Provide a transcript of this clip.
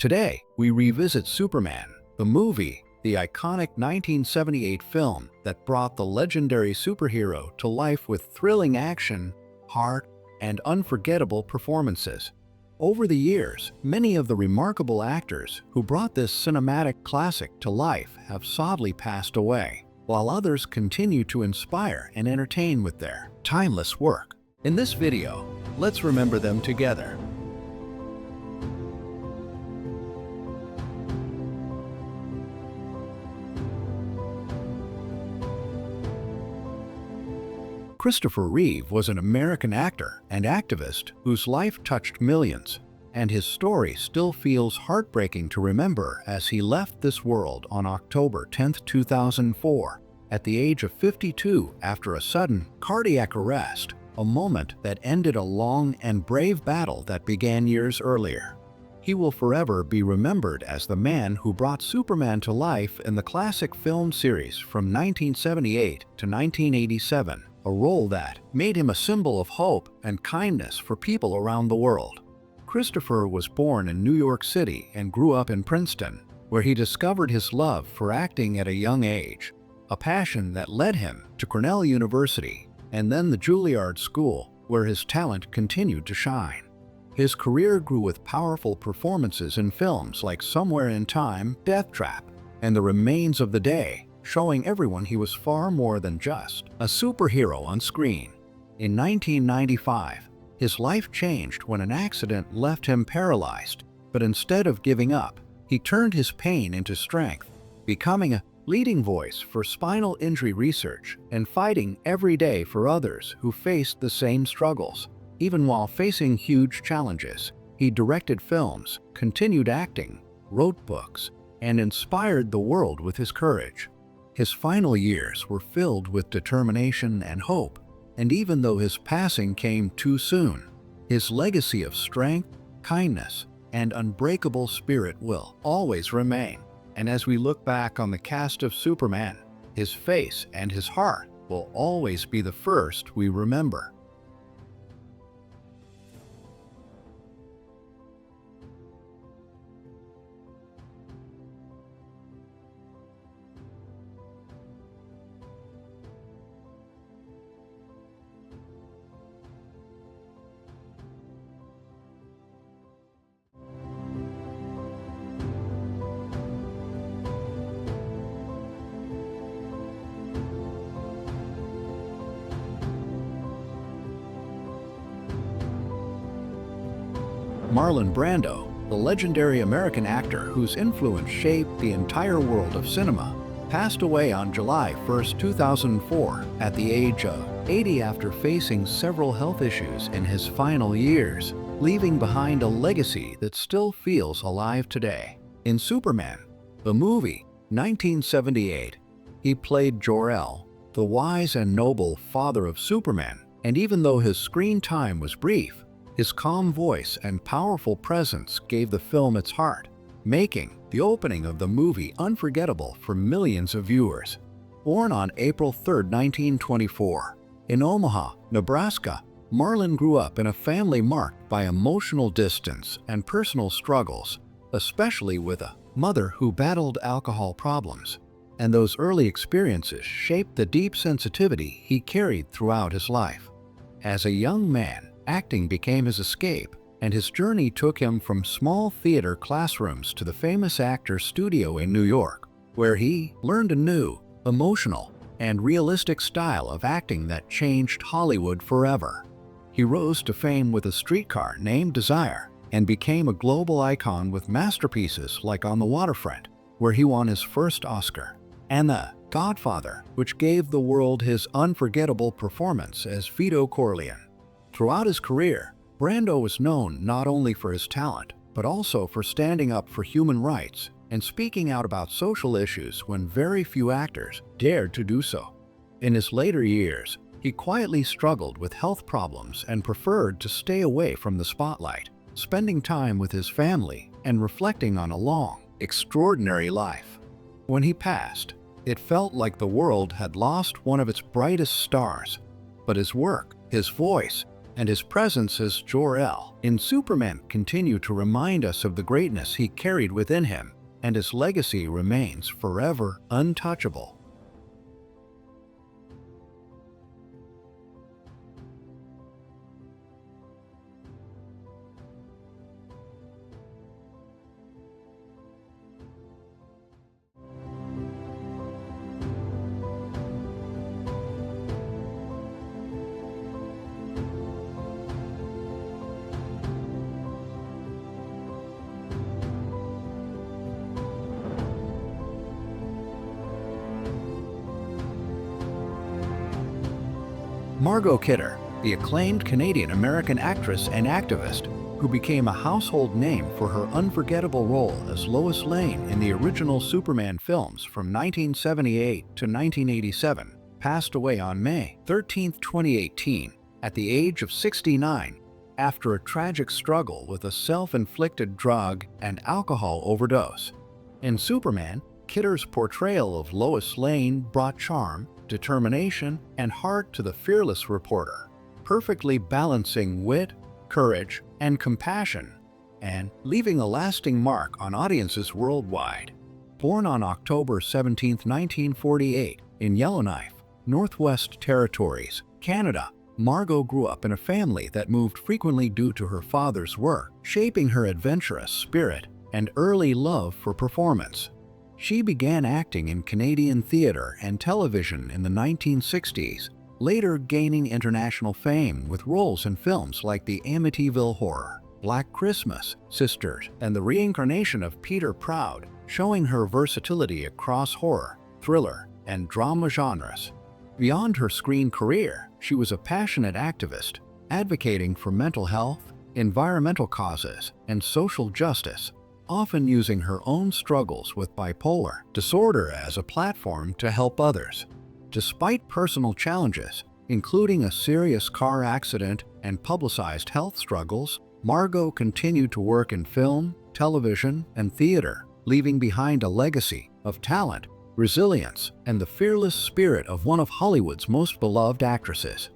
Today, we revisit Superman, the movie, the iconic 1978 film that brought the legendary superhero to life with thrilling action, heart, and unforgettable performances. Over the years, many of the remarkable actors who brought this cinematic classic to life have sadly passed away, while others continue to inspire and entertain with their timeless work. In this video, let's remember them together. Christopher Reeve was an American actor and activist whose life touched millions, and his story still feels heartbreaking to remember as he left this world on October 10, 2004, at the age of 52 after a sudden cardiac arrest, a moment that ended a long and brave battle that began years earlier. He will forever be remembered as the man who brought Superman to life in the classic film series from 1978 to 1987. A role that made him a symbol of hope and kindness for people around the world. Christopher was born in New York City and grew up in Princeton, where he discovered his love for acting at a young age, a passion that led him to Cornell University and then the Juilliard School, where his talent continued to shine. His career grew with powerful performances in films like Somewhere in Time, Death Trap, and The Remains of the Day, showing everyone he was far more than just a superhero on screen. In 1995, his life changed when an accident left him paralyzed, but instead of giving up, he turned his pain into strength, becoming a leading voice for spinal injury research and fighting every day for others who faced the same struggles. Even while facing huge challenges, he directed films, continued acting, wrote books, and inspired the world with his courage. His final years were filled with determination and hope, and even though his passing came too soon, his legacy of strength, kindness, and unbreakable spirit will always remain. And as we look back on the cast of Superman, his face and his heart will always be the first we remember. Marlon Brando, the legendary American actor whose influence shaped the entire world of cinema, passed away on July 1, 2004, at the age of 80 after facing several health issues in his final years, leaving behind a legacy that still feels alive today. In Superman, the movie, 1978, he played Jor-El, the wise and noble father of Superman, and even though his screen time was brief, his calm voice and powerful presence gave the film its heart, making the opening of the movie unforgettable for millions of viewers. Born on April 3, 1924, in Omaha, Nebraska, Marlon grew up in a family marked by emotional distance and personal struggles, especially with a mother who battled alcohol problems. And those early experiences shaped the deep sensitivity he carried throughout his life. As a young man, acting became his escape, and his journey took him from small theater classrooms to the famous actor's studio in New York, where he learned a new, emotional, and realistic style of acting that changed Hollywood forever. He rose to fame with A Streetcar Named Desire and became a global icon with masterpieces like On the Waterfront, where he won his first Oscar, and The Godfather, which gave the world his unforgettable performance as Vito Corleone. Throughout his career, Brando was known not only for his talent, but also for standing up for human rights and speaking out about social issues when very few actors dared to do so. In his later years, he quietly struggled with health problems and preferred to stay away from the spotlight, spending time with his family and reflecting on a long, extraordinary life. When he passed, it felt like the world had lost one of its brightest stars, but his work, his voice, and his presence as Jor-El in Superman continue to remind us of the greatness he carried within him, and his legacy remains forever untouchable. Margot Kidder, the acclaimed Canadian-American actress and activist who became a household name for her unforgettable role as Lois Lane in the original Superman films from 1978 to 1987, passed away on May 13, 2018, at the age of 69, after a tragic struggle with a self-inflicted drug and alcohol overdose. In Superman, Kidder's portrayal of Lois Lane brought charm, determination, and heart to the fearless reporter, perfectly balancing wit, courage, and compassion, and leaving a lasting mark on audiences worldwide. Born on October 17, 1948, in Yellowknife, Northwest Territories, Canada, Margot grew up in a family that moved frequently due to her father's work, shaping her adventurous spirit and early love for performance. She began acting in Canadian theater and television in the 1960s, later gaining international fame with roles in films like The Amityville Horror, Black Christmas, Sisters, and the reincarnation of Peter Proud, showing her versatility across horror, thriller, and drama genres. Beyond her screen career, she was a passionate activist, advocating for mental health, environmental causes, and social justice, often using her own struggles with bipolar disorder as a platform to help others. Despite personal challenges, including a serious car accident and publicized health struggles, Margot continued to work in film, television, and theater, leaving behind a legacy of talent, resilience, and the fearless spirit of one of Hollywood's most beloved actresses.